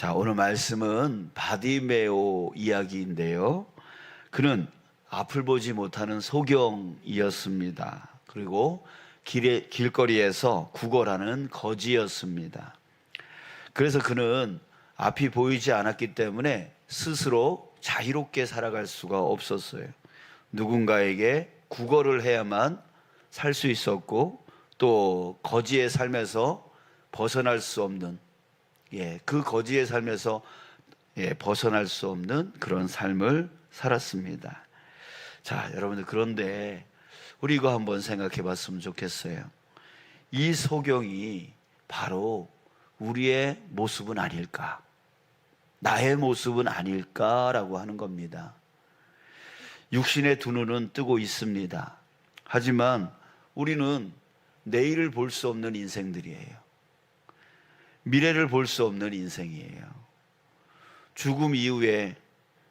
자, 오늘 말씀은 바디메오 이야기인데요. 그는 앞을 보지 못하는 소경이었습니다. 그리고 길거리에서 구걸하는 거지였습니다. 그래서 그는 앞이 보이지 않았기 때문에 스스로 자유롭게 살아갈 수가 없었어요. 누군가에게 구걸을 해야만 살 수 있었고, 또 거지의 삶에서 벗어날 수 없는, 그 거지의 삶에서 벗어날 수 없는 그런 삶을 살았습니다. 자, 여러분들, 그런데 우리 이거 한번 생각해 봤으면 좋겠어요. 이 소경이 바로 우리의 모습은 아닐까, 나의 모습은 아닐까라고 하는 겁니다. 육신의 두 눈은 뜨고 있습니다. 하지만 우리는 내일을 볼 수 없는 인생들이에요. 미래를 볼 수 없는 인생이에요. 죽음 이후에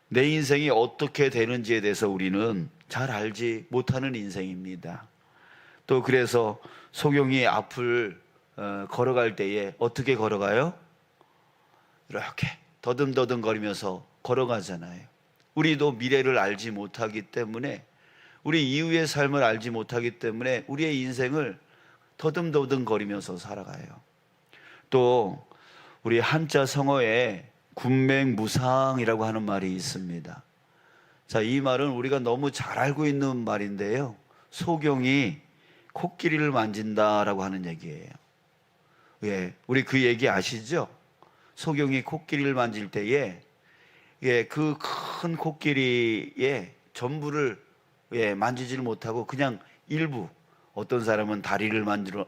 내 인생이 어떻게 되는지에 대해서 우리는 잘 알지 못하는 인생입니다. 또 그래서 소경이 앞을 걸어갈 때에 어떻게 걸어가요? 이렇게 더듬더듬 거리면서 걸어가잖아요. 우리도 미래를 알지 못하기 때문에, 우리 이후의 삶을 알지 못하기 때문에 우리의 인생을 더듬더듬 거리면서 살아가요. 또 우리 한자 성어에 군맹무상이라고 하는 말이 있습니다. 자, 이 말은 우리가 너무 잘 알고 있는 말인데요, 소경이 코끼리를 만진다라고 하는 얘기예요. 우리 그 얘기 아시죠? 소경이 코끼리를 만질 때에 그 큰 코끼리의 전부를 만지지를 못하고 그냥 일부, 어떤 사람은 다리를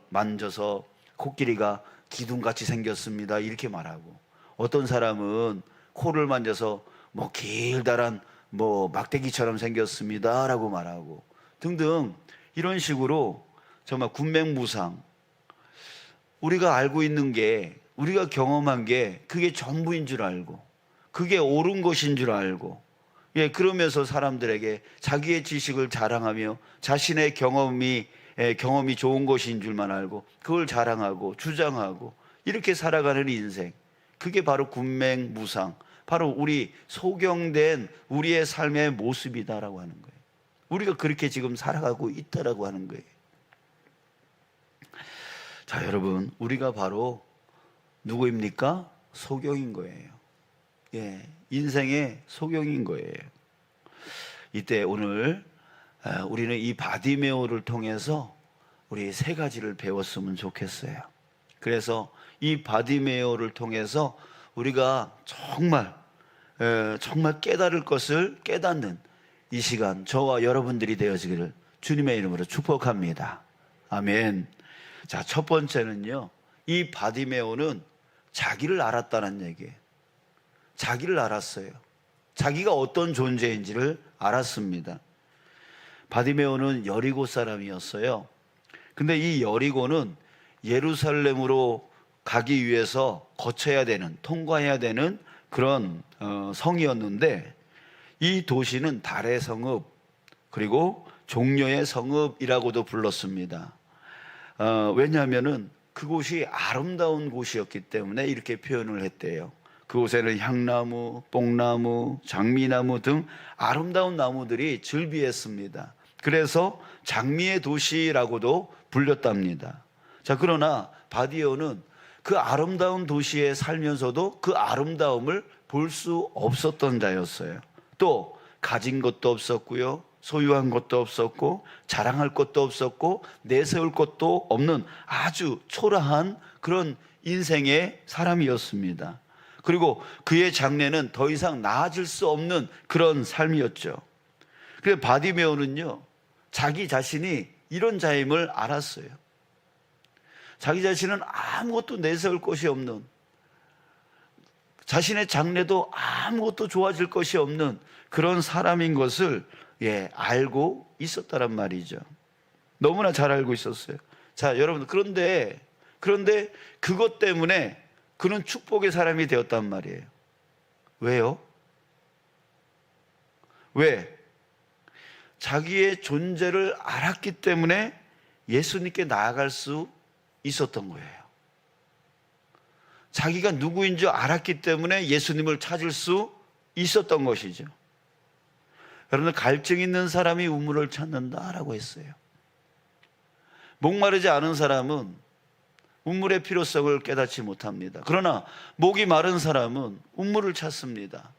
만져서 코끼리가 기둥같이 생겼습니다 이렇게 말하고, 어떤 사람은 코를 만져서 길다란 막대기처럼 생겼습니다 라고 말하고 등등, 이런 식으로 정말 군맹무상, 우리가 알고 있는 게, 우리가 경험한 게 그게 전부인 줄 알고, 그게 옳은 것인 줄 알고, 그러면서 사람들에게 자기의 지식을 자랑하며 자신의 경험이 좋은 것인 줄만 알고 그걸 자랑하고 주장하고 이렇게 살아가는 인생, 그게 바로 군맹무상, 바로 우리 소경된 우리의 삶의 모습이다라고 하는 거예요. 우리가 그렇게 지금 살아가고 있다라고 하는 거예요. 자, 여러분, 우리가 바로 누구입니까? 소경인 거예요. 인생의 소경인 거예요. 이때 오늘 우리는 이 바디메오를 통해서 우리 세 가지를 배웠으면 좋겠어요. 그래서 이 바디메오를 통해서 우리가 정말 깨달을 것을 깨닫는 이 시간, 저와 여러분들이 되어지기를 주님의 이름으로 축복합니다. 아멘. 자, 첫 번째는요, 이 바디메오는 자기를 알았다는 얘기예요. 자기를 알았어요. 자기가 어떤 존재인지를 알았습니다. 바디메오는 여리고 사람이었어요. 근데 이 여리고는 예루살렘으로 가기 위해서 거쳐야 되는, 통과해야 되는 그런 성이었는데, 이 도시는 달의 성읍, 그리고 종려의 성읍이라고도 불렀습니다. 왜냐하면은 그곳이 아름다운 곳이었기 때문에 이렇게 표현을 했대요. 그곳에는 향나무, 뽕나무, 장미나무 등 아름다운 나무들이 즐비했습니다. 그래서 장미의 도시라고도 불렸답니다. 자, 그러나 바디메오는 그 아름다운 도시에 살면서도 그 아름다움을 볼 수 없었던 자였어요. 또 가진 것도 없었고요, 소유한 것도 없었고, 자랑할 것도 없었고, 내세울 것도 없는 아주 초라한 그런 인생의 사람이었습니다. 그리고 그의 장래는 더 이상 나아질 수 없는 그런 삶이었죠. 그래서 바디메오는요, 자기 자신이 이런 자임을 알았어요. 자기 자신은 아무것도 내세울 것이 없는, 자신의 장래도 아무것도 좋아질 것이 없는 그런 사람인 것을 알고 있었다란 말이죠. 너무나 잘 알고 있었어요. 자, 여러분, 그런데 그것 때문에 그는 축복의 사람이 되었단 말이에요. 왜요? 왜? 자기의 존재를 알았기 때문에 예수님께 나아갈 수 있었던 거예요. 자기가 누구인 줄 알았기 때문에 예수님을 찾을 수 있었던 것이죠. 여러분들, 갈증 있는 사람이 우물을 찾는다라고 했어요. 목마르지 않은 사람은 우물의 필요성을 깨닫지 못합니다. 그러나 목이 마른 사람은 우물을 찾습니다.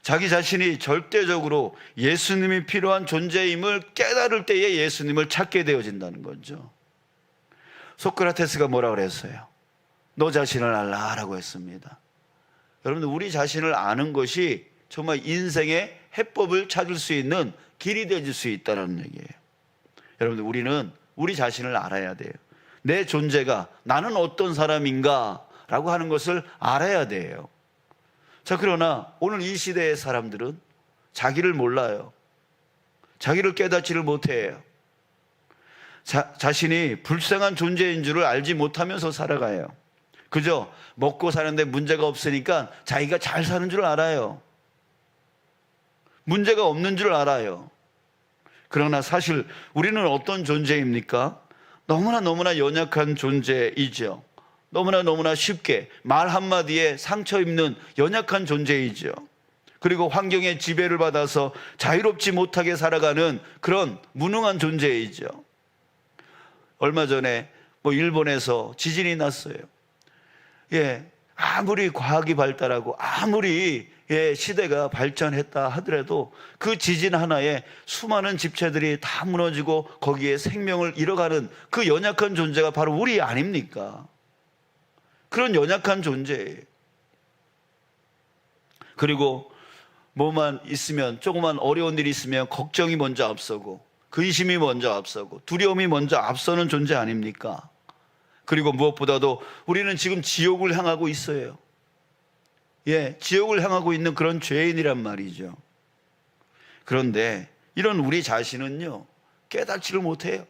자기 자신이 절대적으로 예수님이 필요한 존재임을 깨달을 때에 예수님을 찾게 되어진다는 거죠. 소크라테스가 뭐라 그랬어요? 너 자신을 알라라고 했습니다. 여러분들, 우리 자신을 아는 것이 정말 인생의 해법을 찾을 수 있는 길이 되어질 수 있다는 얘기예요. 여러분들, 우리는 우리 자신을 알아야 돼요. 내 존재가, 나는 어떤 사람인가 라고 하는 것을 알아야 돼요. 자, 그러나 오늘 이 시대의 사람들은 자기를 몰라요. 자기를 깨닫지를 못해요. 자신이 불쌍한 존재인 줄을 알지 못하면서 살아가요. 그저 먹고 사는데 문제가 없으니까 자기가 잘 사는 줄 알아요. 문제가 없는 줄 알아요. 그러나 사실 우리는 어떤 존재입니까? 너무나 연약한 존재이죠. 너무나 쉽게 말 한마디에 상처 입는 연약한 존재이죠. 그리고 환경의 지배를 받아서 자유롭지 못하게 살아가는 그런 무능한 존재이죠. 얼마 전에 일본에서 지진이 났어요. 아무리 과학이 발달하고 아무리 시대가 발전했다 하더라도 그 지진 하나에 수많은 집체들이 다 무너지고 거기에 생명을 잃어가는 그 연약한 존재가 바로 우리 아닙니까? 그런 연약한 존재예요. 그리고 뭐만 있으면, 조그만 어려운 일이 있으면 걱정이 먼저 앞서고 근심이 먼저 앞서고 두려움이 먼저 앞서는 존재 아닙니까? 그리고 무엇보다도 우리는 지금 지옥을 향하고 있어요. 지옥을 향하고 있는 그런 죄인이란 말이죠. 그런데 이런 우리 자신은요, 깨닫지를 못해요.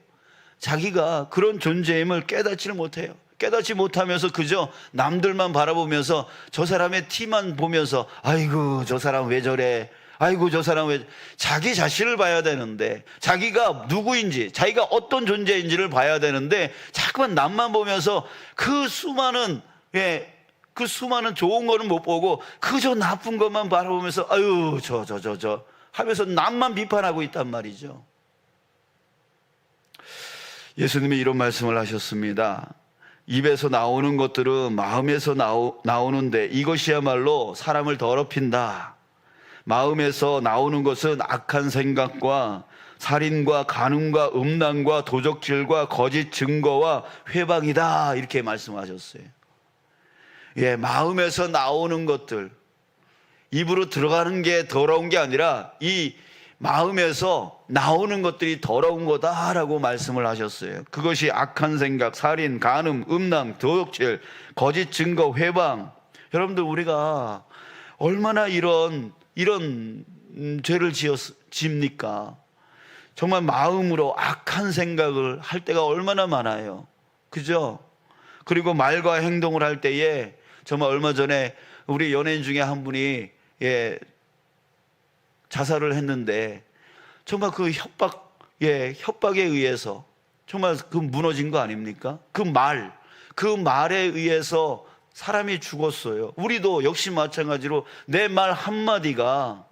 자기가 그런 존재임을 깨닫지를 못해요. 깨닫지 못하면서 그저 남들만 바라보면서 저 사람의 티만 보면서 아이고 저 사람 왜 저래, 아이고 저 사람 왜, 자기 자신을 봐야 되는데, 자기가 누구인지, 자기가 어떤 존재인지를 봐야 되는데 자꾸만 남만 보면서 그 수많은 좋은 거는 못 보고 그저 나쁜 것만 바라보면서 아유 저 하면서 남만 비판하고 있단 말이죠. 예수님이 이런 말씀을 하셨습니다. 입에서 나오는 것들은 마음에서 나오는데 이것이야말로 사람을 더럽힌다. 마음에서 나오는 것은 악한 생각과 살인과 간음과 음란과 도적질과 거짓 증거와 회방이다, 이렇게 말씀하셨어요. 마음에서 나오는 것들, 입으로 들어가는 게 더러운 게 아니라 이 마음에서 나오는 것들이 더러운 거다라고 말씀을 하셨어요. 그것이 악한 생각, 살인, 간음, 음란, 도둑질, 거짓 증거, 회방. 여러분들, 우리가 얼마나 이런 죄를 집니까? 정말 마음으로 악한 생각을 할 때가 얼마나 많아요. 그죠? 그리고 말과 행동을 할 때에 정말 얼마 전에 우리 연예인 중에 한 분이 자살을 했는데 정말 그 협박에 의해서 정말 그 무너진 거 아닙니까? 그 말에 의해서 사람이 죽었어요. 우리도 역시 마찬가지로 내 말 한마디가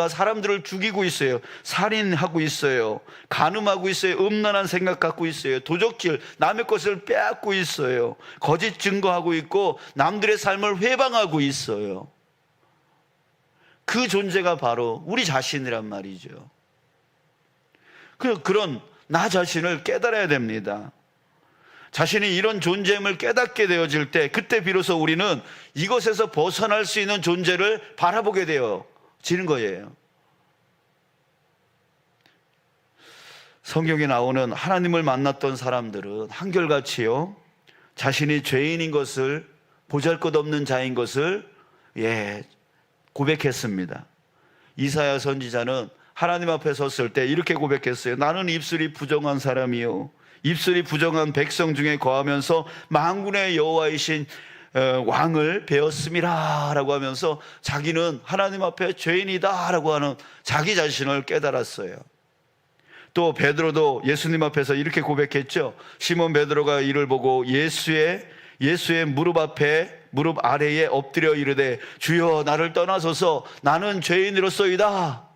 사람들을 죽이고 있어요. 살인하고 있어요. 간음하고 있어요. 음란한 생각 갖고 있어요. 도적질, 남의 것을 빼앗고 있어요. 거짓 증거하고 있고 남들의 삶을 회방하고 있어요. 그 존재가 바로 우리 자신이란 말이죠. 그런 나 자신을 깨달아야 됩니다. 자신이 이런 존재임을 깨닫게 되어질 때, 그때 비로소 우리는 이것에서 벗어날 수 있는 존재를 바라보게 되어지는 거예요. 성경에 나오는 하나님을 만났던 사람들은 한결같이요, 자신이 죄인인 것을, 보잘것없는 자인 것을 고백했습니다. 이사야 선지자는 하나님 앞에 섰을 때 이렇게 고백했어요. 나는 입술이 부정한 사람이요, 입술이 부정한 백성 중에 거하면서 만군의 여호와이신 왕을 배웠음이라 라고 하면서 자기는 하나님 앞에 죄인이다 라고 하는 자기 자신을 깨달았어요. 또 베드로도 예수님 앞에서 이렇게 고백했죠. 시몬 베드로가 이를 보고 예수의 예수의 무릎 아래에 엎드려 이르되 주여 나를 떠나소서 나는 죄인으로소이다.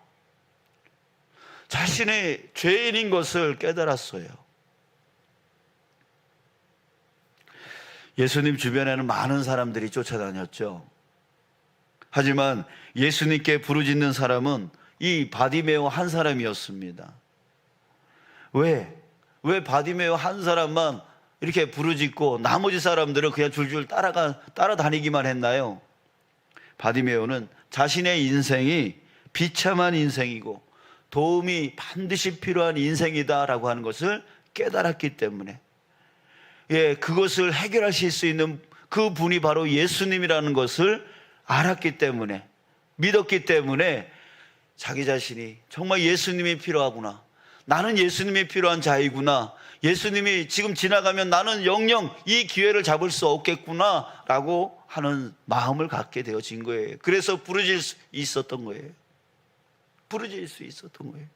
자신의 죄인인 것을 깨달았어요. 예수님 주변에는 많은 사람들이 쫓아다녔죠. 하지만 예수님께 부르짖는 사람은 이 바디메오 한 사람이었습니다. 왜 바디메오 한 사람만 이렇게 부르짖고 나머지 사람들은 그냥 줄줄 따라다니기만 했나요? 바디메오는 자신의 인생이 비참한 인생이고 도움이 반드시 필요한 인생이다라고 하는 것을 깨달았기 때문에, 그것을 해결하실 수 있는 그 분이 바로 예수님이라는 것을 알았기 때문에, 믿었기 때문에 자기 자신이 정말 예수님이 필요하구나, 나는 예수님이 필요한 자이구나, 예수님이 지금 지나가면 나는 영영 이 기회를 잡을 수 없겠구나 라고 하는 마음을 갖게 되어진 거예요. 그래서 부르짖을 수 있었던 거예요. 부르짖을 수 있었던 거예요.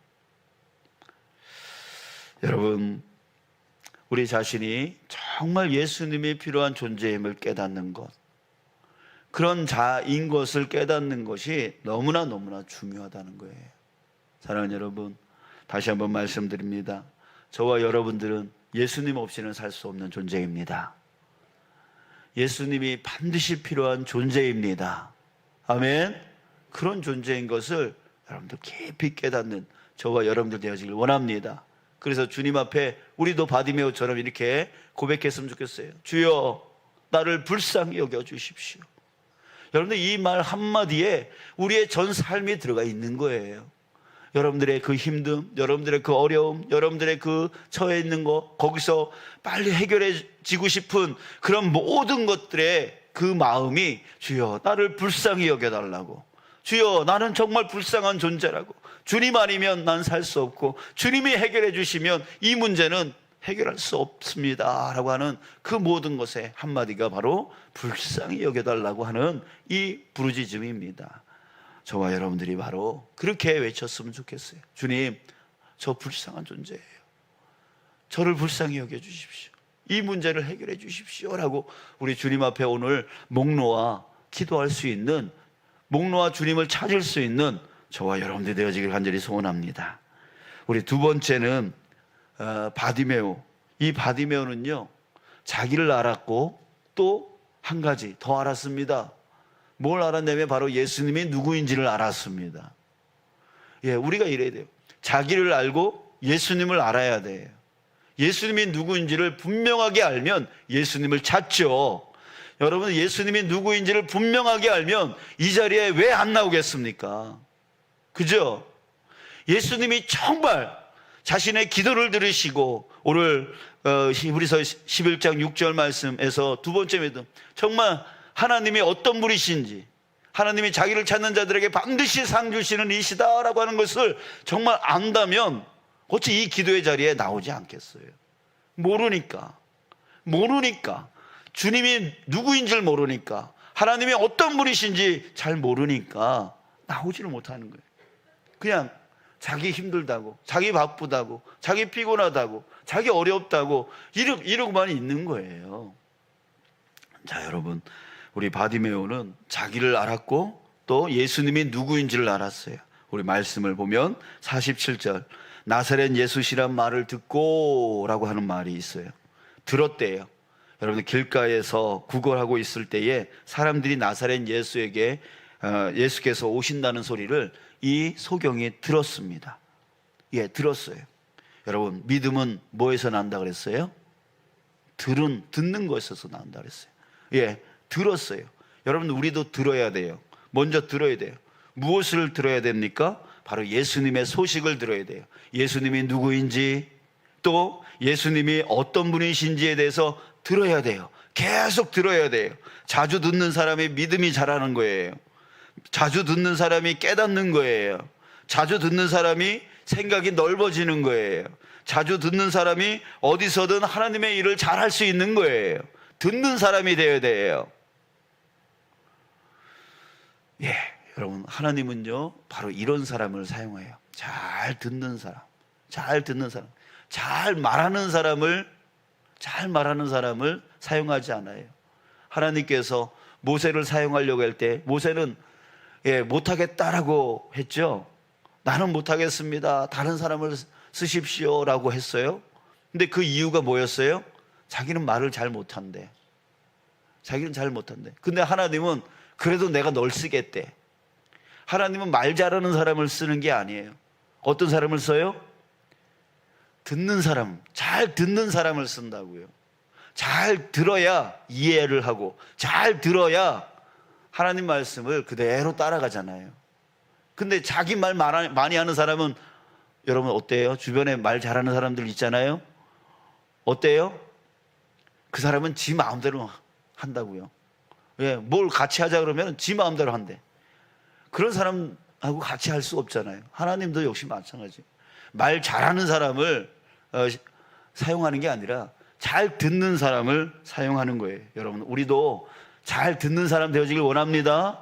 여러분, 우리 자신이 정말 예수님이 필요한 존재임을 깨닫는 것, 그런 자인 것을 깨닫는 것이 너무나 중요하다는 거예요. 사랑하는 여러분, 다시 한번 말씀드립니다. 저와 여러분들은 예수님 없이는 살 수 없는 존재입니다. 예수님이 반드시 필요한 존재입니다. 아멘. 그런 존재인 것을 여러분들 깊이 깨닫는 저와 여러분들 되어지길 원합니다. 그래서 주님 앞에 우리도 바디메오처럼 이렇게 고백했으면 좋겠어요. 주여 나를 불쌍히 여겨주십시오. 여러분들 이 말 한마디에 우리의 전 삶이 들어가 있는 거예요. 여러분들의 그 힘듦, 여러분들의 그 어려움, 여러분들의 그 처해 있는 것, 거기서 빨리 해결해지고 싶은 그런 모든 것들의 그 마음이 주여 나를 불쌍히 여겨달라고, 주여 나는 정말 불쌍한 존재라고, 주님 아니면 난 살 수 없고 주님이 해결해 주시면 이 문제는 해결할 수 없습니다 라고 하는 그 모든 것의 한마디가 바로 불쌍히 여겨달라고 하는 이 부르짖음입니다. 저와 여러분들이 바로 그렇게 외쳤으면 좋겠어요. 주님, 저 불쌍한 존재예요. 저를 불쌍히 여겨주십시오. 이 문제를 해결해 주십시오 라고 우리 주님 앞에 오늘 목 놓아 기도할 수 있는, 목 놓아 주님을 찾을 수 있는 저와 여러분들이 되어지길 간절히 소원합니다. 우리 두 번째는 바디메오. 이 바디메오는요, 자기를 알았고 또 한 가지 더 알았습니다. 뭘 알았냐면 바로 예수님이 누구인지를 알았습니다. 우리가 이래야 돼요. 자기를 알고 예수님을 알아야 돼요. 예수님이 누구인지를 분명하게 알면 예수님을 찾죠. 여러분, 예수님이 누구인지를 분명하게 알면 이 자리에 왜 안 나오겠습니까? 그죠? 예수님이 정말 자신의 기도를 들으시고 오늘 히브리서 11장 6절 말씀에서 두 번째 믿음, 정말 하나님이 어떤 분이신지, 하나님이 자기를 찾는 자들에게 반드시 상 주시는 이시다라고 하는 것을 정말 안다면 어찌 이 기도의 자리에 나오지 않겠어요? 모르니까, 주님이 누구인지를 모르니까, 하나님이 어떤 분이신지 잘 모르니까 나오지를 못하는 거예요. 그냥 자기 힘들다고, 자기 바쁘다고, 자기 피곤하다고, 자기 어렵다고 이러고만 있는 거예요. 자, 여러분, 우리 바디메오는 자기를 알았고 또 예수님이 누구인지를 알았어요. 우리 말씀을 보면 47절, 나사렛 예수시란 말을 듣고 라고 하는 말이 있어요. 들었대요. 여러분들 길가에서 구걸하고 있을 때에 사람들이 나사렛 예수에게 예수께서 오신다는 소리를 이 소경이 들었습니다. 들었어요. 여러분, 믿음은 뭐에서 난다 그랬어요? 듣는 것에서 난다 그랬어요. 들었어요. 여러분, 우리도 들어야 돼요. 먼저 들어야 돼요. 무엇을 들어야 됩니까? 바로 예수님의 소식을 들어야 돼요. 예수님이 누구인지, 또 예수님이 어떤 분이신지에 대해서 들어야 돼요. 계속 들어야 돼요. 자주 듣는 사람이 믿음이 자라는 거예요. 자주 듣는 사람이 깨닫는 거예요. 자주 듣는 사람이 생각이 넓어지는 거예요. 자주 듣는 사람이 어디서든 하나님의 일을 잘할 수 있는 거예요. 듣는 사람이 되어야 돼요. 여러분, 하나님은요 바로 이런 사람을 사용해요. 잘 듣는 사람, 잘 말하는 사람을 사용하지 않아요. 하나님께서 모세를 사용하려고 할 때 모세는 못하겠다라고 했죠. 나는 못하겠습니다. 다른 사람을 쓰십시오라고 했어요. 근데 그 이유가 뭐였어요? 자기는 말을 잘 못한대. 자기는 잘 못한대. 근데 하나님은 그래도 내가 널 쓰겠대. 하나님은 말 잘하는 사람을 쓰는 게 아니에요. 어떤 사람을 써요? 듣는 사람, 잘 듣는 사람을 쓴다고요. 잘 들어야 이해를 하고 잘 들어야 하나님 말씀을 그대로 따라가잖아요. 근데 자기 말 많이 하는 사람은 여러분 어때요? 주변에 말 잘하는 사람들 있잖아요. 어때요? 그 사람은 지 마음대로 한다고요. 뭘 같이 하자 그러면 지 마음대로 한대. 그런 사람하고 같이 할 수 없잖아요. 하나님도 역시 마찬가지. 말 잘하는 사람을 사용하는 게 아니라 잘 듣는 사람을 사용하는 거예요. 여러분, 우리도 잘 듣는 사람 되어지길 원합니다.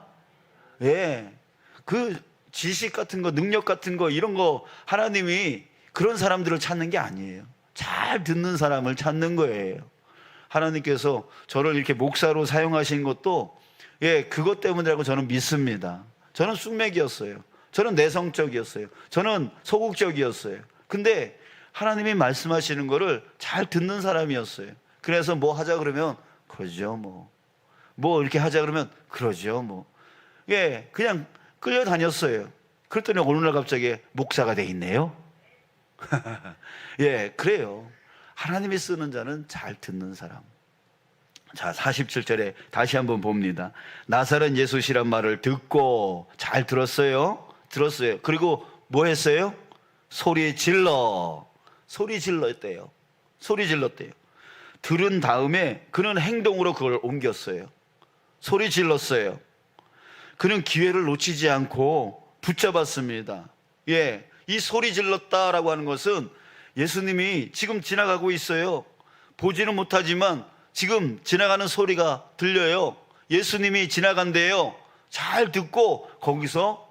그 지식 같은 거, 능력 같은 거, 이런 거 하나님이 그런 사람들을 찾는 게 아니에요. 잘 듣는 사람을 찾는 거예요. 하나님께서 저를 이렇게 목사로 사용하신 것도 그것 때문이라고 저는 믿습니다. 저는 쑥맥이었어요. 저는 내성적이었어요. 저는 소극적이었어요. 근데 하나님이 말씀하시는 거를 잘 듣는 사람이었어요. 그래서 뭐 하자 그러면 그러죠. 뭐 이렇게 하자 그러면 그러죠. 그냥 끌려다녔어요. 그랬더니 어느 날 갑자기 목사가 돼 있네요. 그래요. 하나님이 쓰는 자는 잘 듣는 사람. 자, 47절에 다시 한번 봅니다. 나사렛 예수시란 말을 듣고 잘 들었어요. 그리고 뭐 했어요? 소리 질렀대요. 들은 다음에 그는 행동으로 그걸 옮겼어요. 소리 질렀어요. 그는 기회를 놓치지 않고 붙잡았습니다. 이 소리 질렀다라고 하는 것은 예수님이 지금 지나가고 있어요. 보지는 못하지만 지금 지나가는 소리가 들려요. 예수님이 지나간대요. 잘 듣고 거기서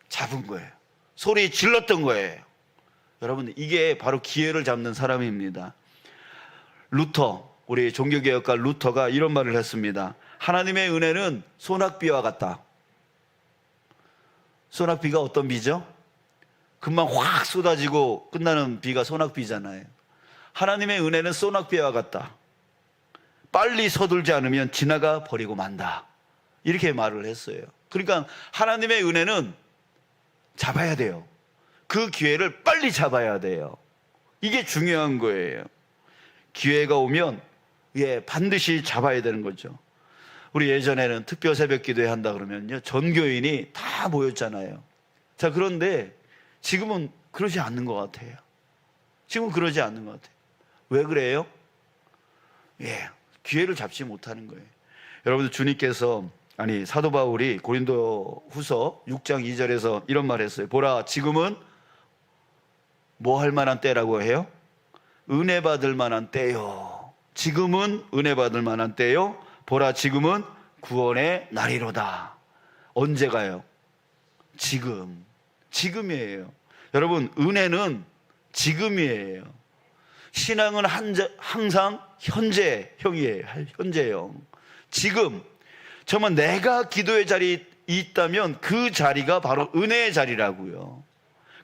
잡은 거예요. 소리 질렀던 거예요. 여러분, 이게 바로 기회를 잡는 사람입니다. 우리 종교개혁가 루터가 이런 말을 했습니다. 하나님의 은혜는 소낙비와 같다. 소낙비가 어떤 비죠? 금방 확 쏟아지고 끝나는 비가 소낙비잖아요. 하나님의 은혜는 소낙비와 같다. 빨리 서둘지 않으면 지나가 버리고 만다. 이렇게 말을 했어요. 그러니까 하나님의 은혜는 잡아야 돼요. 그 기회를 빨리 잡아야 돼요. 이게 중요한 거예요. 기회가 오면 반드시 잡아야 되는 거죠. 우리 예전에는 특별 새벽 기도회 한다 그러면요, 전교인이 다 모였잖아요. 자, 그런데 지금은 그러지 않는 것 같아요. 왜 그래요? 기회를 잡지 못하는 거예요. 여러분들, 주님께서 사도 바울이 고린도 후서 6장 2절에서 이런 말 했어요. 보라, 지금은 뭐 할 만한 때라고 해요? 은혜 받을 만한 때요. 지금은 은혜 받을 만한 때요. 보라, 지금은 구원의 날이로다. 언제가요? 지금이에요. 여러분, 은혜는 지금이에요. 신앙은 항상 현재형. 지금 정말 내가 기도의 자리에 있다면 그 자리가 바로 은혜의 자리라고요.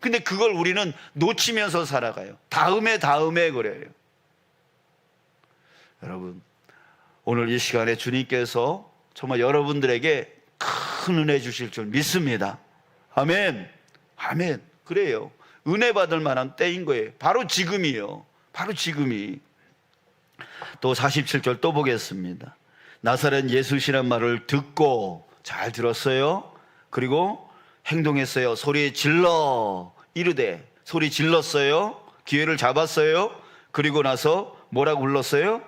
근데 그걸 우리는 놓치면서 살아가요. 다음에 그래요. 여러분, 오늘 이 시간에 주님께서 정말 여러분들에게 큰 은혜 주실 줄 믿습니다. 아멘. 그래요. 은혜 받을 만한 때인 거예요. 바로 지금이요. 또 47절 또 보겠습니다. 나사렛 예수시란 말을 듣고 잘 들었어요. 그리고 행동했어요. 소리 질러 이르되, 소리 질렀어요. 기회를 잡았어요. 그리고 나서 뭐라고 불렀어요?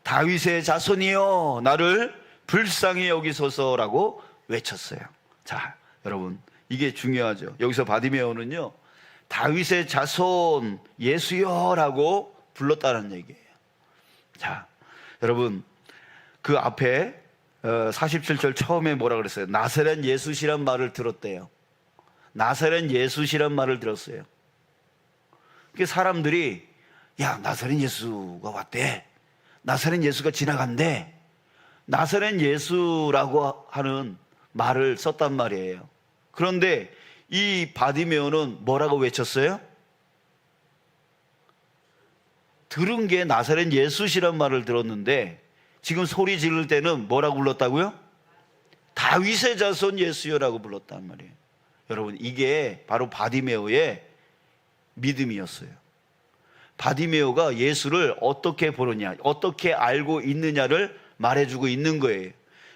다윗의 자손이여 나를 불쌍히 여기소서라고 외쳤어요. 자, 여러분, 이게 중요하죠. 여기서 바디메오는요, 다윗의 자손 예수여라고 불렀다는 얘기예요. 자, 여러분, 그 앞에 47절 처음에 뭐라 그랬어요? 나사렛 예수시란 말을 들었대요. 나사렛 예수시란 말을 들었어요. 그 사람들이 나사렛 예수가 왔대. 나사렛 예수가 지나간대. 나사렛 예수라고 하는 말을 썼단 말이에요. 그런데 이 바디메오는 뭐라고 외쳤어요? 들은 게 나사렛 예수시란 말을 들었는데 지금 소리 지를 때는 뭐라고 불렀다고요? 다윗의 자손 예수여라고 불렀단 말이에요. 여러분, 이게 바로 바디메오의 믿음이었어요. 바디메오가 예수를 어떻게 보느냐, 어떻게 알고 있느냐를 말해주고 있는 거예요.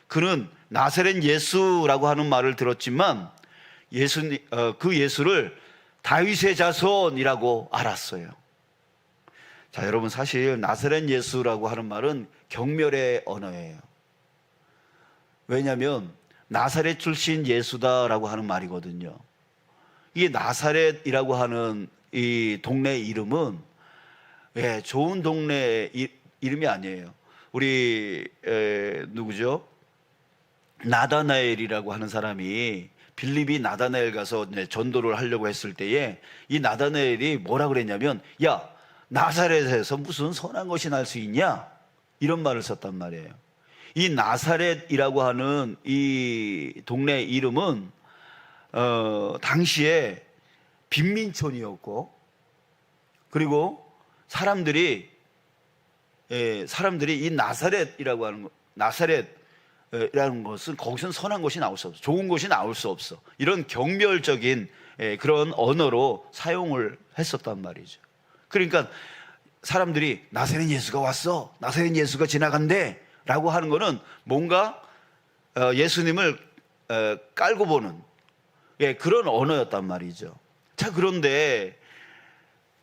그는 나사렛 예수라고 하는 말을 들었지만 그 예수를 다윗의 자손이라고 알았어요. 자, 여러분, 사실 나사렛 예수라고 하는 말은 경멸의 언어예요. 왜냐하면 나사렛 출신 예수다라고 하는 말이거든요. 이게 나사렛이라고 하는 이 동네 이름은 좋은 동네 이름이 아니에요. 우리 누구죠? 나다나엘이라고 하는 사람이 빌립이 나다나엘 가서 전도를 하려고 했을 때에 이 나다나엘이 뭐라 그랬냐면, 야, 나사렛에서 무슨 선한 것이 날 수 있냐? 이런 말을 썼단 말이에요. 이 나사렛이라고 하는 이 동네 이름은 당시에 빈민촌이었고, 그리고 사람들이 이 나사렛이라고 하는 나사렛이라는 것은 거기서는 선한 것이 나올 수 없어, 좋은 것이 나올 수 없어, 이런 경멸적인 그런 언어로 사용을 했었단 말이죠. 그러니까 사람들이 나사렛 예수가 왔어, 나사렛 예수가 지나간대 라고 하는 거는 뭔가 예수님을 깔고 보는 그런 언어였단 말이죠. 자, 그런데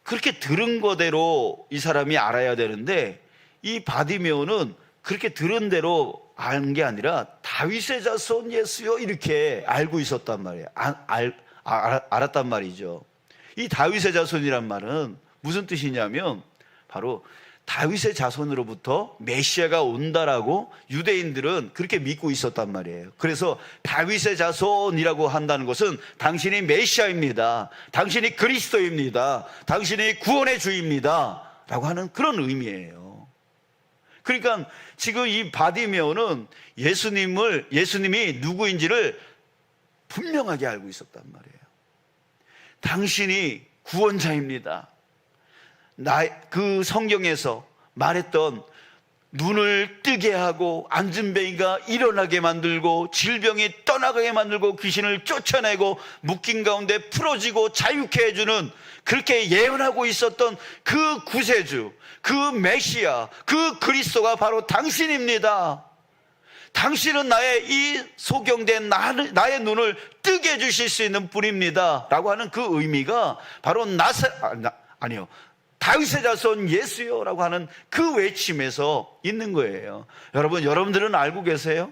그렇게 들은 거대로 이 사람이 알아야 되는데 이 바디메오는 그렇게 들은 대로 아는 게 아니라 다윗의 자손 예수요 이렇게 알고 있었단 말이에요. 알았단 말이죠. 이 다윗의 자손이란 말은 무슨 뜻이냐면 바로 다윗의 자손으로부터 메시아가 온다라고 유대인들은 그렇게 믿고 있었단 말이에요. 그래서 다윗의 자손이라고 한다는 것은 당신이 메시아입니다, 당신이 그리스도입니다, 당신이 구원의 주입니다 라고 하는 그런 의미예요. 그러니까 지금 이 바디메오는 예수님이 누구인지를 분명하게 알고 있었단 말이에요. 당신이 구원자입니다. 그 성경에서 말했던 눈을 뜨게 하고 앉은 뱅이가 일어나게 만들고 질병이 떠나가게 만들고 귀신을 쫓아내고 묶인 가운데 풀어지고 자유케 해주는, 그렇게 예언하고 있었던 그 구세주, 그 메시아, 그 그리스도가 바로 당신입니다. 당신은 나의 이 소경된 나의 눈을 뜨게 해주실 수 있는 분입니다 라고 하는 그 의미가 바로 다윗의 자손 예수요라고 하는 그 외침에서 있는 거예요. 여러분들은 알고 계세요?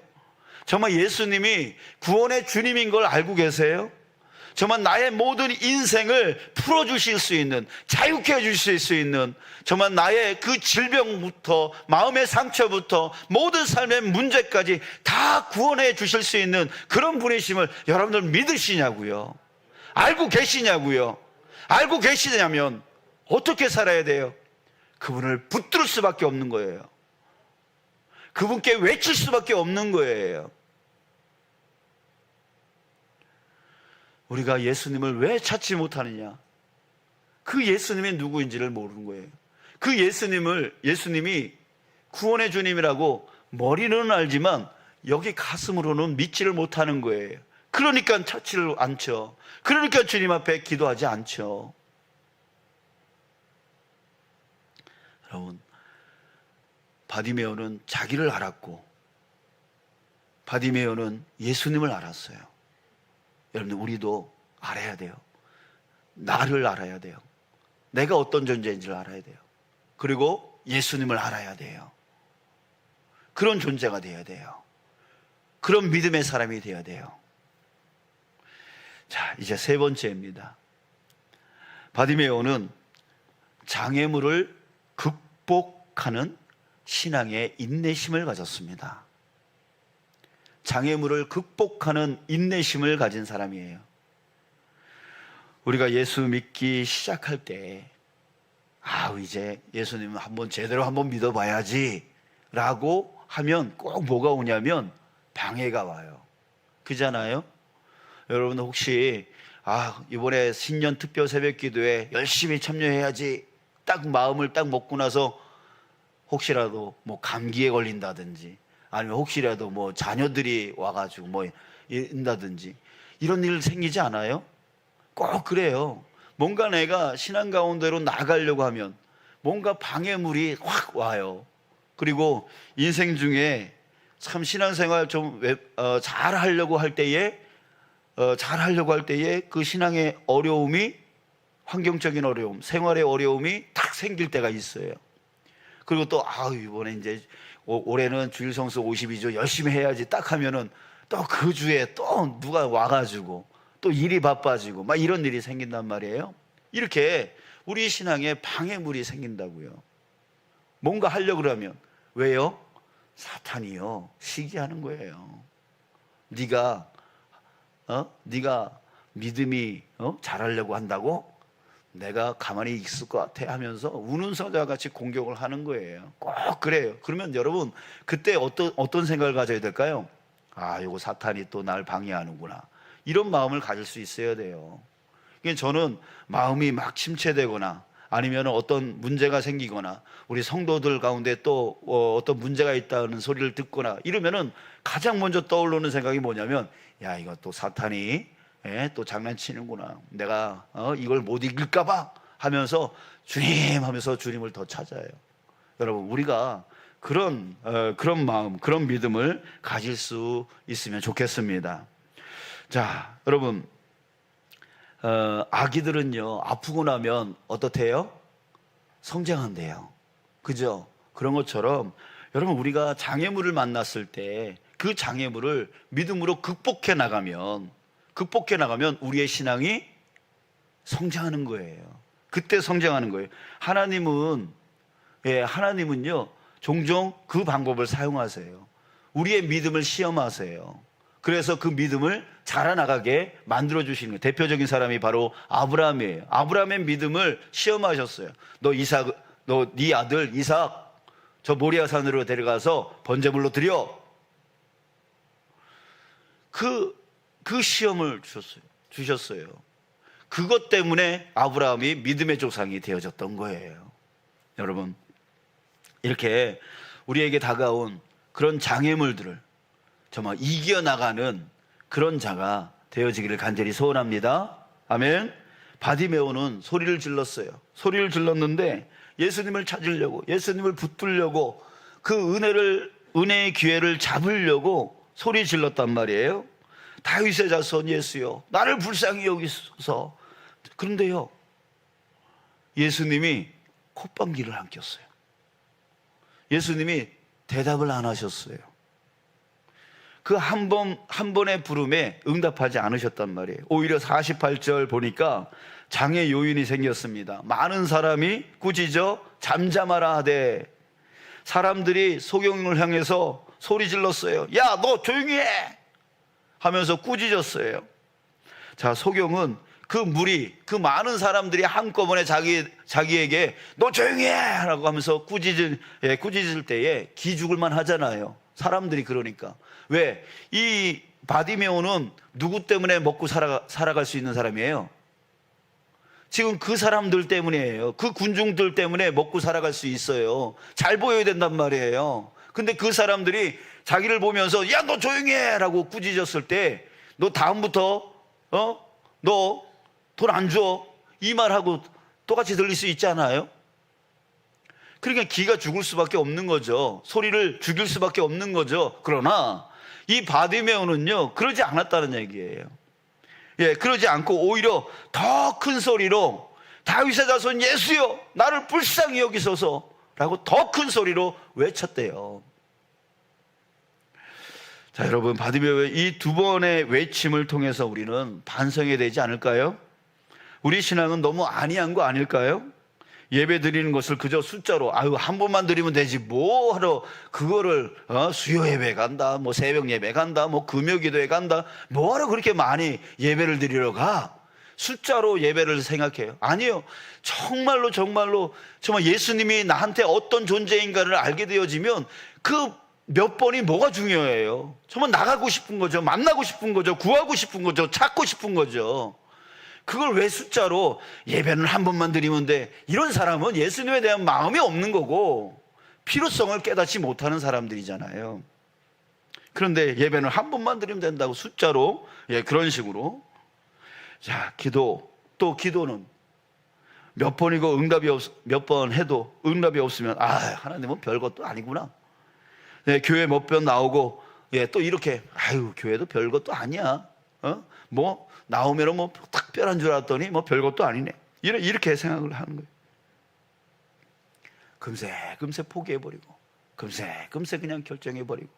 정말 예수님이 구원의 주님인 걸 알고 계세요? 정말 나의 모든 인생을 풀어주실 수 있는, 자유케 해주실 수 있는, 정말 나의 그 질병부터 마음의 상처부터 모든 삶의 문제까지 다 구원해 주실 수 있는 그런 분이심을 여러분들 믿으시냐고요? 알고 계시냐고요? 알고 계시냐면 어떻게 살아야 돼요? 그분을 붙들 수밖에 없는 거예요. 그분께 외칠 수밖에 없는 거예요. 우리가 예수님을 왜 찾지 못하느냐? 그 예수님이 누구인지를 모르는 거예요. 그 예수님이 구원의 주님이라고 머리는 알지만 여기 가슴으로는 믿지를 못하는 거예요. 그러니까 찾지를 않죠. 그러니까 주님 앞에 기도하지 않죠. 여러분, 바디메오는 자기를 알았고 바디메오는 예수님을 알았어요. 여러분들, 우리도 알아야 돼요. 나를 알아야 돼요. 내가 어떤 존재인지를 알아야 돼요. 그리고 예수님을 알아야 돼요. 그런 존재가 되어야 돼요. 그런 믿음의 사람이 되어야 돼요. 자, 이제 세 번째입니다. 바디메오는 장애물을 극복하는 신앙의 인내심을 가졌습니다. 장애물을 극복하는 인내심을 가진 사람이에요. 우리가 예수 믿기 시작할 때 이제 예수님 제대로 한번 믿어봐야지 라고 하면 꼭 뭐가 오냐면 방해가 와요. 그잖아요. 여러분 혹시 이번에 신년 특별 새벽 기도에 열심히 참여해야지 딱 마음을 딱 먹고 나서 혹시라도 뭐 감기에 걸린다든지 아니면 혹시라도 뭐 자녀들이 와가지고 뭐 인다든지 이런 일 생기지 않아요? 꼭 그래요. 뭔가 내가 신앙 가운데로 나가려고 하면 뭔가 방해물이 확 와요. 그리고 인생 중에 참 신앙생활 좀 잘 하려고 할 때에 그 신앙의 어려움이, 환경적인 어려움, 생활의 어려움이 딱 생길 때가 있어요. 그리고 또 이번에 이제 올해는 주일 성수 52조 열심히 해야지 딱 하면은 또 그 주에 또 누가 와가지고 또 일이 바빠지고 막 이런 일이 생긴단 말이에요. 이렇게 우리 신앙에 방해물이 생긴다고요. 뭔가 하려고 그러면 왜요? 사탄이요 시기하는 거예요. 네가 믿음이 잘하려고 한다고? 내가 가만히 있을 것 같아 하면서 우는 사자와 같이 공격을 하는 거예요. 꼭 그래요. 그러면 여러분 그때 어떤 생각을 가져야 될까요? 이거 사탄이 또 날 방해하는구나, 이런 마음을 가질 수 있어야 돼요. 그러니까 저는 마음이 막 침체되거나 아니면 어떤 문제가 생기거나 우리 성도들 가운데 또 어떤 문제가 있다는 소리를 듣거나 이러면은 가장 먼저 떠오르는 생각이 뭐냐면 이거 또 사탄이 또 장난치는구나, 내가 이걸 못 이길까봐 하면서 주님 하면서 주님을 더 찾아요. 여러분 우리가 그런 마음, 그런 믿음을 가질 수 있으면 좋겠습니다. 자, 여러분 아기들은요 아프고 나면 어떻대요? 성장한대요. 그죠? 그런 것처럼 여러분 우리가 장애물을 만났을 때 그 장애물을 믿음으로 극복해 나가면 우리의 신앙이 성장하는 거예요. 그때 성장하는 거예요. 하나님은요 종종 그 방법을 사용하세요. 우리의 믿음을 시험하세요. 그래서 그 믿음을 자라나가게 만들어 주시는 거예요. 대표적인 사람이 바로 아브라함이에요. 아브라함의 믿음을 시험하셨어요. 네 아들 이삭 저 모리아 산으로 데려가서 번제물로 드려. 그 시험을 주셨어요. 그것 때문에 아브라함이 믿음의 조상이 되어졌던 거예요. 여러분 이렇게 우리에게 다가온 그런 장애물들을 정말 이겨나가는 그런 자가 되어지기를 간절히 소원합니다. 아멘. 바디메오는 소리를 질렀어요. 소리를 질렀는데 예수님을 찾으려고, 예수님을 붙들려고, 그 은혜의 기회를 잡으려고 소리 질렀단 말이에요. 다윗의 자손 예수여 나를 불쌍히 여기소서. 그런데요 예수님이 콧방귀를 안 꼈어요. 예수님이 대답을 안 하셨어요. 그 한 번의 부름에 응답하지 않으셨단 말이에요. 오히려 48절 보니까 장애 요인이 생겼습니다. 많은 사람이 꾸짖어 잠잠하라 하되 사람들이 소경을 향해서 소리 질렀어요. 야, 너 조용히 해! 하면서 꾸짖었어요. 자, 소경은 그 많은 사람들이 한꺼번에 자기에게 너 조용히 해! 라고 하면서 꾸짖을 때에 기죽을만 하잖아요. 사람들이 그러니까. 왜? 이 바디메오는 누구 때문에 먹고 살아갈 수 있는 사람이에요? 지금 그 사람들 때문이에요. 그 군중들 때문에 먹고 살아갈 수 있어요. 잘 보여야 된단 말이에요. 근데 그 사람들이 자기를 보면서 야, 너 조용히 해! 라고 꾸짖었을 때 너 다음부터 너 돈 안 줘. 이 말하고 똑같이 들릴 수 있지 않아요? 그러니까 기가 죽을 수밖에 없는 거죠. 소리를 죽일 수밖에 없는 거죠. 그러나 이 바디메오는요 그러지 않았다는 얘기예요. 그러지 않고 오히려 더 큰 소리로 다윗의 자손 예수여 나를 불쌍히 여기소서 라고 더 큰 소리로 외쳤대요. 자, 여러분 바디메오의 이 두 번의 외침을 통해서 우리는 반성해야 되지 않을까요? 우리 신앙은 너무 안이한 거 아닐까요? 예배 드리는 것을 그저 숫자로 한 번만 드리면 되지 뭐 하러 그거를 수요 예배 간다, 뭐 새벽 예배 간다, 뭐 금요 기도회 간다, 뭐 하러 그렇게 많이 예배를 드리러 가? 숫자로 예배를 생각해요. 아니요, 정말 예수님이 나한테 어떤 존재인가를 알게 되어지면 그 몇 번이 뭐가 중요해요? 정말 나가고 싶은 거죠. 만나고 싶은 거죠. 구하고 싶은 거죠. 찾고 싶은 거죠. 그걸 왜 숫자로 예배는 한 번만 드리면 돼? 이런 사람은 예수님에 대한 마음이 없는 거고 필요성을 깨닫지 못하는 사람들이잖아요. 그런데 예배는 한 번만 드리면 된다고 숫자로 그런 식으로. 자, 기도, 또 기도는 몇 번이고 몇 번 해도 응답이 없으면 하나님은 별것도 아니구나. 교회 몇 번 나오고 또 이렇게 교회도 별것도 아니야. 뭐 나오면은 뭐 특별한 줄 알았더니 뭐 별것도 아니네. 이렇게 생각을 하는 거예요. 금세 포기해버리고 금세 그냥 결정해버리고.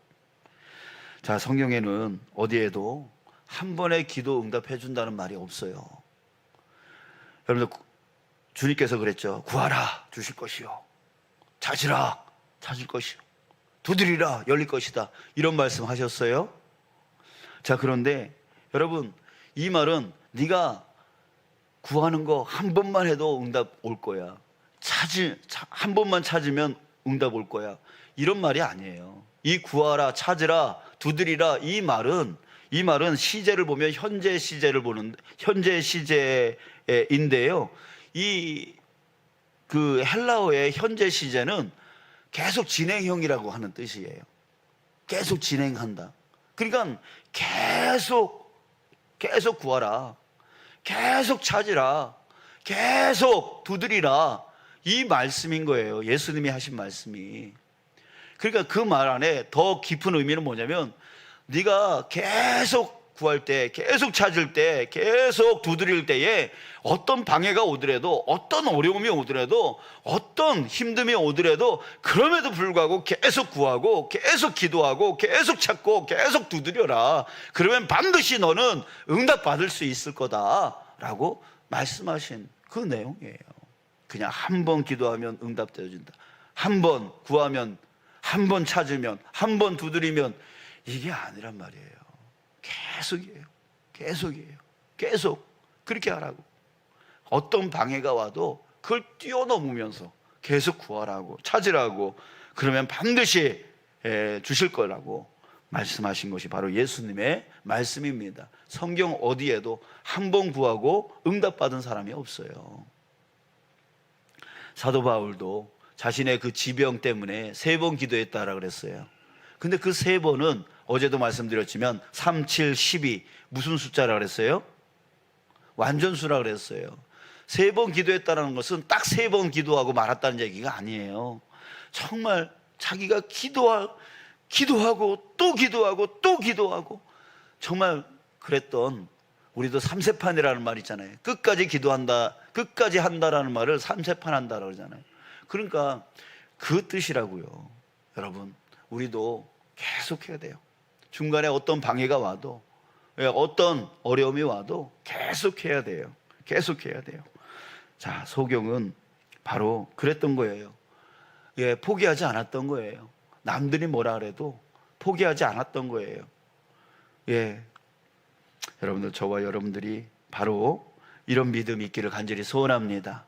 자, 성경에는 어디에도 한 번에 기도 응답해 준다는 말이 없어요. 여러분들, 주님께서 그랬죠. 구하라 주실 것이요, 찾으라 찾을 것이요, 두드리라 열릴 것이다, 이런 말씀 하셨어요. 자, 그런데 여러분, 이 말은 네가 구하는 거 한 번만 해도 응답 올 거야, 한 번만 찾으면 응답 올 거야, 이런 말이 아니에요. 이 구하라 찾으라 두드리라 이 말은 시제를 보면 현재 시제인데요. 그 헬라어의 현재 시제는 계속 진행형이라고 하는 뜻이에요. 계속 진행한다. 그러니까 계속 구하라, 계속 찾으라, 계속 두드리라, 이 말씀인 거예요. 예수님이 하신 말씀이. 그러니까 그 말 안에 더 깊은 의미는 뭐냐면, 네가 계속 구할 때, 계속 찾을 때, 계속 두드릴 때에 어떤 방해가 오더라도, 어떤 어려움이 오더라도, 어떤 힘듦이 오더라도 그럼에도 불구하고 계속 구하고 계속 기도하고 계속 찾고 계속 두드려라. 그러면 반드시 너는 응답받을 수 있을 거다라고 말씀하신 그 내용이에요. 그냥 한 번 기도하면 응답되어진다, 한 번 구하면, 한 번 찾으면, 한 번 두드리면, 이게 아니란 말이에요. 계속이에요. 계속 그렇게 하라고. 어떤 방해가 와도 그걸 뛰어넘으면서 계속 구하라고, 찾으라고. 그러면 반드시 주실 거라고 말씀하신 것이 바로 예수님의 말씀입니다. 성경 어디에도 한 번 구하고 응답받은 사람이 없어요. 사도 바울도 자신의 그 지병 때문에 3번 기도했다라고 그랬어요. 근데 그 3번은 어제도 말씀드렸지만 3, 7, 12 무슨 숫자라 그랬어요? 완전수라 그랬어요. 3번 기도했다는 것은 딱 3번 기도하고 말았다는 얘기가 아니에요. 정말 자기가 기도하고 또 기도하고 또 기도하고, 정말 그랬던, 우리도 삼세판이라는 말 있잖아요. 끝까지 기도한다, 끝까지 한다라는 말을 삼세판 한다라고 그러잖아요. 그러니까 그 뜻이라고요. 여러분, 우리도 계속해야 돼요. 중간에 어떤 방해가 와도, 어떤 어려움이 와도 계속해야 돼요. 자, 소경은 바로 그랬던 거예요. 포기하지 않았던 거예요. 남들이 뭐라 그래도 포기하지 않았던 거예요. 여러분들, 저와 여러분들이 바로 이런 믿음이 있기를 간절히 소원합니다.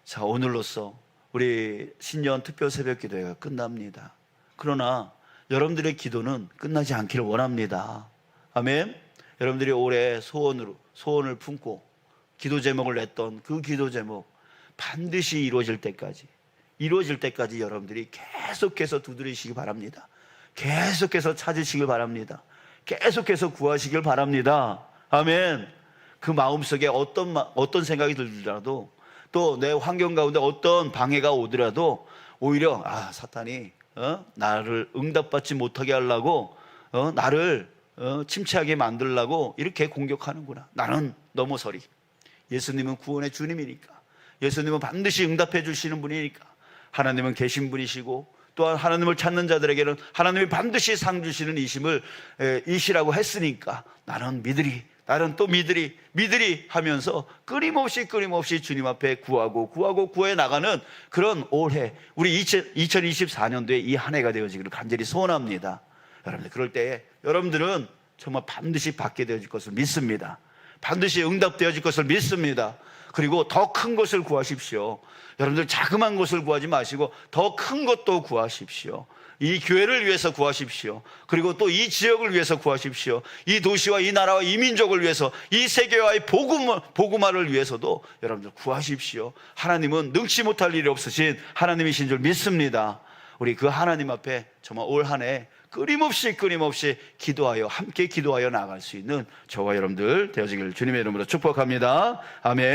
자, 오늘로써 우리 신년 특별 새벽 기도회가 끝납니다. 그러나 여러분들의 기도는 끝나지 않기를 원합니다. 아멘. 여러분들이 올해 소원을 품고 기도 제목을 냈던 그 기도 제목 반드시 이루어질 때까지 여러분들이 계속해서 두드리시기 바랍니다. 계속해서 찾으시길 바랍니다. 계속해서 구하시길 바랍니다. 아멘. 그 마음속에 어떤 생각이 들더라도, 또 내 환경 가운데 어떤 방해가 오더라도, 오히려 사탄이 나를 응답받지 못하게 하려고, 나를 침체하게 만들려고 이렇게 공격하는구나. 나는 넘어서리. 예수님은 구원의 주님이니까, 예수님은 반드시 응답해 주시는 분이니까, 하나님은 계신 분이시고, 또한 하나님을 찾는 자들에게는 하나님이 반드시 상 주시는 이시라고 했으니까, 나는 믿으리 하면서 끊임없이 주님 앞에 구하고 구해 나가는 그런 올해, 우리 2024년도에 이 한 해가 되어지기를 간절히 소원합니다. 여러분들, 그럴 때에 여러분들은 정말 반드시 받게 되어질 것을 믿습니다. 반드시 응답되어질 것을 믿습니다. 그리고 더 큰 것을 구하십시오. 여러분들, 자그마한 것을 구하지 마시고 더 큰 것도 구하십시오. 이 교회를 위해서 구하십시오. 그리고 또 이 지역을 위해서 구하십시오. 이 도시와 이 나라와 이 민족을 위해서, 이 세계와의 복음화를 위해서도 여러분들 구하십시오. 하나님은 능치 못할 일이 없으신 하나님이신 줄 믿습니다. 우리 그 하나님 앞에 정말 올 한 해 끊임없이 기도하여, 함께 기도하여 나아갈 수 있는 저와 여러분들 되어지기를 주님의 이름으로 축복합니다. 아멘.